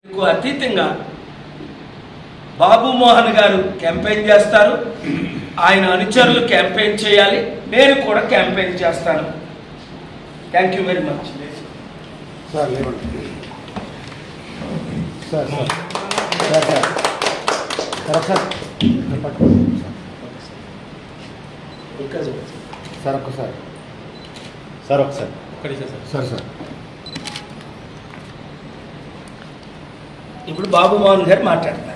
అతీతంగా బాబు మోహన్ గారు క్యాంపెయిన్ చేస్తారు, ఆయన అనుచరులు క్యాంపెయిన్ చేయాలి, నేను కూడా క్యాంపెయిన్ చేస్తాను. Thank you very much. ఇప్పుడు బాబు మోహన్ గారు మాట్లాడతారు.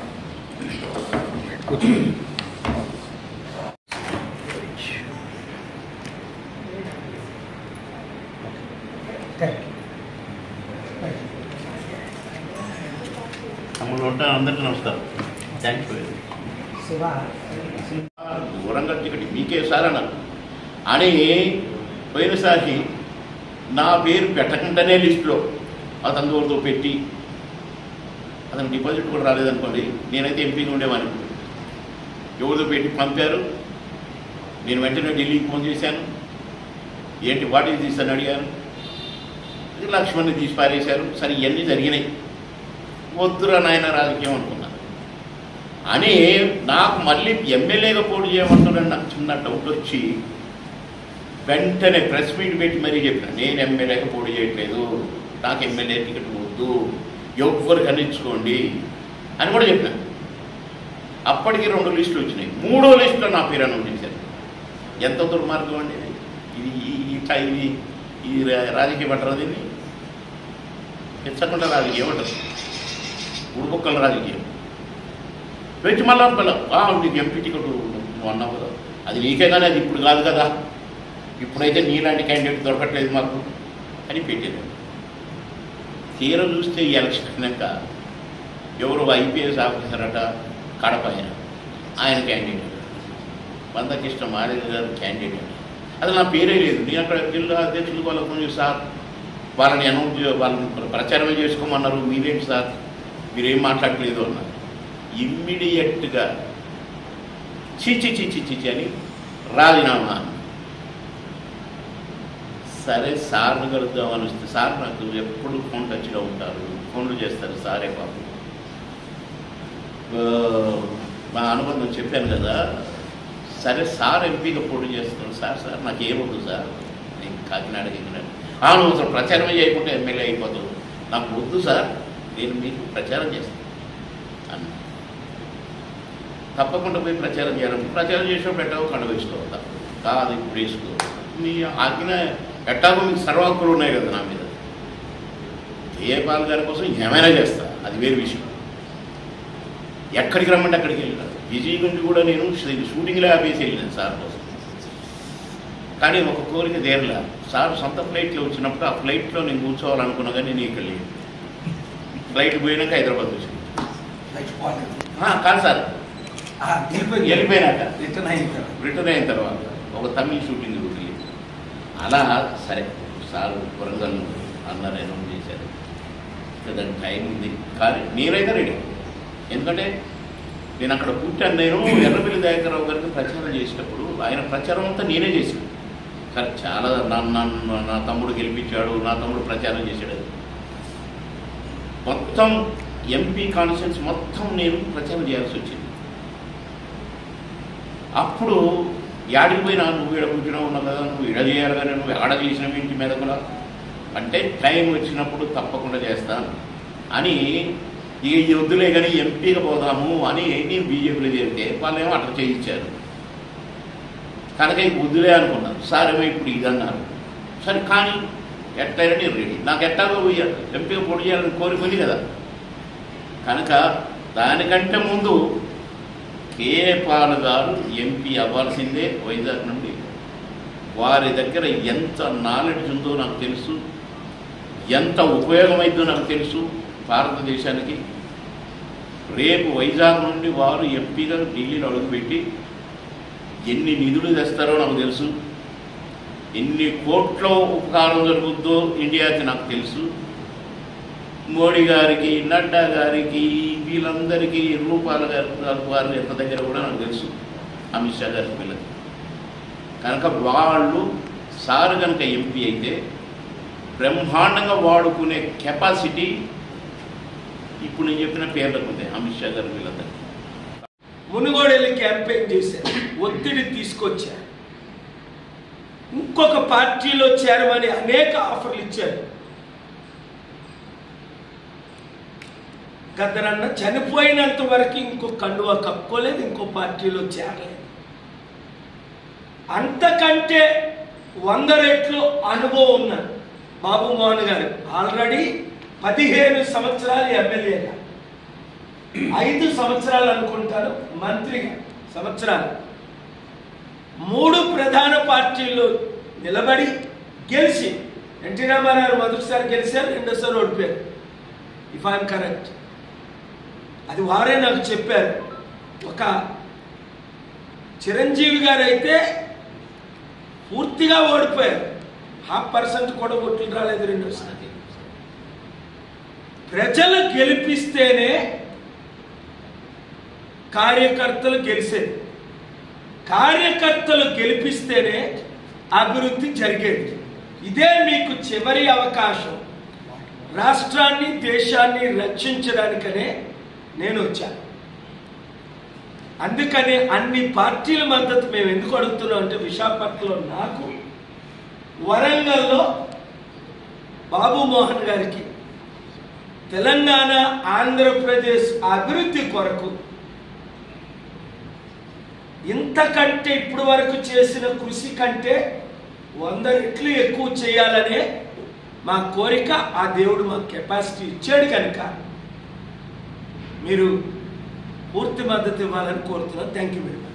అందరికీ నమస్కారం. Thank you. దూరంగా టికెట్ మీకే సార్ అన్నారు అని పోయినసారి నా పేరు పెట్టకుండానే లిస్టులో అతని దూరంతో పెట్టి అతను డిపాజిట్ కూడా రాలేదనుకోండి, నేనైతే ఎంపీగా ఉండేవాడిని. ఎవరితో పెట్టి పంపారు. నేను వెంటనే ఢిల్లీకి ఫోన్ చేశాను. ఏంటి వాటి తీస్తాను అడిగాను. లక్ష్మణ్ని తీసి పారేశారు. సరే ఇవన్నీ జరిగినాయి. వద్దురా నాయన రాజకీయం అనుకున్నాను అని నాకు మళ్ళీ ఎమ్మెల్యేగా పోటీ చేయమంటున్నాను. నాకు చిన్న డౌట్ వచ్చి వెంటనే ప్రెస్ మీట్ పెట్టి మరీ చెప్పిన, నేను ఎమ్మెల్యేగా పోటీ చేయట్లేదు, నాకు ఎమ్మెల్యే టికెట్ వద్దు, ఎవ్వరు ఖండించుకోండి అని కూడా చెప్పినాను. అప్పటికి 2 లిస్టులు వచ్చినాయి. 3వ లిస్టులో నా పేరు అనౌన్స్ చేశారు. ఎంత దుర్మార్గం అండి ఇది. ఈ రాజకీయం అంటారు, దీన్ని పెంచకుండా రాజకీయం అంటారు, ఉడుపుక్కల రాజకీయం పెంచి మళ్ళా నీకు ఎంపీ టికెట్ అన్నావు కదా, అది నీకే కానీ అది ఇప్పుడు కాదు కదా, ఇప్పుడైతే నీలాంటి క్యాండిడేట్ దొరకట్లేదు మాకు అని పెట్టారు. తీర చూస్తే ఈ ఎలక్షన్ అయినాక ఎవరు ఐపీఎస్ ఆఫీసర్ అట కడప ఆయన క్యాండిడేట్, మందకృష్ణ మారేది గారు క్యాండిడేట్. అది నా పేరే లేదు. నేను అక్కడ జిల్లా అధ్యక్షులు వాళ్ళకు ఫోన్ చేసి, సార్ వాళ్ళని వాళ్ళని ప్రచారమే చేసుకోమన్నారు, మీరేంటి సార్ మీరేం మాట్లాడలేదు అన్నారు. ఇమ్మీడియట్గా చిచి అని రాజీనామా. సరే సార్ను కలుద్దామని వస్తే, సార్ నాకు ఎప్పుడు ఫోన్ టచ్లో ఉంటారు, ఫోన్లు చేస్తారు సారే పాపం. మా అనుబంధం చెప్పాను కదా. సరే సార్ ఎంపీగా పోటీ చేస్తున్నాడు, సార్ నాకు ఏమొద్దు సార్, నేను కాకినాడకి అనవసరం ప్రచారమే చేయకుండా ఎమ్మెల్యే అయిపోతాడు, నాకు వద్దు సార్, నేను మీకు ప్రచారం చేస్తాను అన్న. తప్పకుండా పోయి ప్రచారం చేయాలి. ప్రచారం చేసో పెట్టావు కండ వేసుకోవద్దా కాదు, ఇప్పుడు వేసుకో, మీ ఆజ్ఞ ఎట్టాగో మీకు సర్వహక్కులు ఉన్నాయి కదా నా మీద. జయపాల్ గారి కోసం ఏమైనా చేస్తా, అది వేరు విషయం. ఎక్కడికి రమ్మంటే అక్కడికి వెళ్ళినా. విజయ్ గుండి కూడా నేను షూటింగ్లో ఆపేసి వెళ్ళినాను సార్ కోసం. కానీ ఒక కోరిక తీరలా. సార్ సొంత ఫ్లైట్లో వచ్చినప్పుడు ఆ ఫ్లైట్లో నేను కూర్చోవాలనుకున్నా కానీ నేను ఇక్కడ లేదు. ఫ్లైట్ పోయినాక హైదరాబాద్ వచ్చింది కాదు సార్, వెళ్ళిపోయినాక రిటర్న్ అయిన తర్వాత ఒక తమిళ షూటింగ్ వెళ్ళి అలా. సరే సార్ వరంగల్ అన్నారు, అనౌన్స్ చేశారు, దానికి టైం ఉంది. కానీ నేనైతే రెడీ. ఎందుకంటే నేను అక్కడ పుట్టాను. నేను ఎర్రబెల్లి దయాకర్రావు గారికి ప్రచారం చేసినప్పుడు ఆయన ప్రచారం అంతా నేనే చేశాను. కానీ చాలా నా తమ్ముడు గెలిపించాడు, నా తమ్ముడు ప్రచారం చేశాడు. మొత్తం ఎంపీ కాన్స్టిట్యూన్స్ మొత్తం నేను ప్రచారం చేయాల్సి వచ్చింది. అప్పుడు యాడికి పోయినా, నువ్వు ఈడ పుట్టినా ఉన్నావు కదా, నువ్వు ఈడ చేయాలి కానీ నువ్వు ఆడ చేసినవి ఇంటి మీద కూడా అంటే టైం వచ్చినప్పుడు తప్పకుండా చేస్తాను అని ఈ వద్దులే కానీ ఎంపీగా పోదాము అని నేను బీజేపీలో చేరితే వాళ్ళేమో అట్లా చేయించారు. కనుక ఈ వద్దులే అనుకున్నాను. సార్ ఏమో ఇప్పుడు ఇదన్నారు. సరే కానీ ఎట్లయినా నేను రెడీ. నాకు ఎట్టాగో ఎంపీగా పోటీ చేయాలని కోరుకుంది కదా. కనుక దానికంటే ముందు కేపాల్ గారు ఎంపీ అవ్వాల్సిందే వైజాగ్ నుండి. వారి దగ్గర ఎంత నాలెడ్జ్ ఉందో నాకు తెలుసు, ఎంత ఉపయోగమైందో నాకు తెలుసు భారతదేశానికి. రేపు వైజాగ్ నుండి వారు ఎంపీగా ఢిల్లీలో అడుగుపెట్టి ఎన్ని నిధులు తెస్తారో నాకు తెలుసు, ఎన్ని కోట్ల ఉపకారం జరుగుద్దో ఇండియాకి నాకు తెలుసు. మోడీ గారికి, నడ్డా గారికి, వీళ్ళందరికీ రూపాల గారు ఎంత దగ్గర కూడా నాకు తెలుసు, అమిత్ షా గారికి వీళ్ళకి. కనుక వాళ్ళు సార్ కనుక ఎంపీ అయితే బ్రహ్మాండంగా వాడుకునే కెపాసిటీ ఇప్పుడు నేను చెప్పిన పేర్లకు ఉంది అమిత్ షా గారు వీళ్ళందరూ. మునుగోడు వెళ్ళి క్యాంపెయిన్ చేశారు, ఒత్తిడి తీసుకొచ్చారు, ఇంకొక పార్టీలో చేరమని అనేక ఆఫర్లు ఇచ్చారు. గద్దరన్న చనిపోయినంత వరకు ఇంకో కండువా కప్పుకోలేదు, ఇంకో పార్టీలో చేరలేదు. అంతకంటే 100 రెట్లు అనుభవం ఉన్న బాబు మోహన్ గారు ఆల్రెడీ 15 సంవత్సరాలు ఎమ్మెల్యేగా, 5 సంవత్సరాలు అనుకుంటాను మంత్రిగా, సంవత్సరాలు 3 ప్రధాన పార్టీల్లో నిలబడి గెలిచి, ఎన్టీ రామారావు మొదటిసారి గెలిచారు, రెండోసారి ఓడిపోయారు ఇఫ్ ఐఎమ్ కరెక్ట్. అది వారే నాకు చెప్పారు. ఒక చిరంజీవి గారు అయితే పూర్తిగా ఓడిపోయారు, 0.5% కూడా ఓట్లు రాలేదు రెండోసారి. ప్రజలు గెలిపిస్తేనే కార్యకర్తలు గెలిచేది, కార్యకర్తలు గెలిపిస్తేనే అభివృద్ధి జరిగేది. ఇదే మీకు చివరి అవకాశం. రాష్ట్రాన్ని దేశాన్ని రక్షించడానికనే నేను వచ్చాను. అందుకనే అన్ని పార్టీల మద్దతు మేము ఎందుకు అడుగుతున్నాం అంటే, విశాఖపట్నంలో నాకు, వరంగల్లో బాబు మోహన్ గారికి, తెలంగాణ ఆంధ్రప్రదేశ్ అభివృద్ధి కొరకు ఇంతకంటే ఇప్పుడు వరకు చేసిన కృషి కంటే 100 రెట్లు ఎక్కువ చేయాలనే మా కోరిక. ఆ దేవుడు మాకు కెపాసిటీ ఇచ్చాడు కనుక మీరు పూర్తి మద్దతు ఇవ్వాలని కోరుతున్నాను. Thank you very much.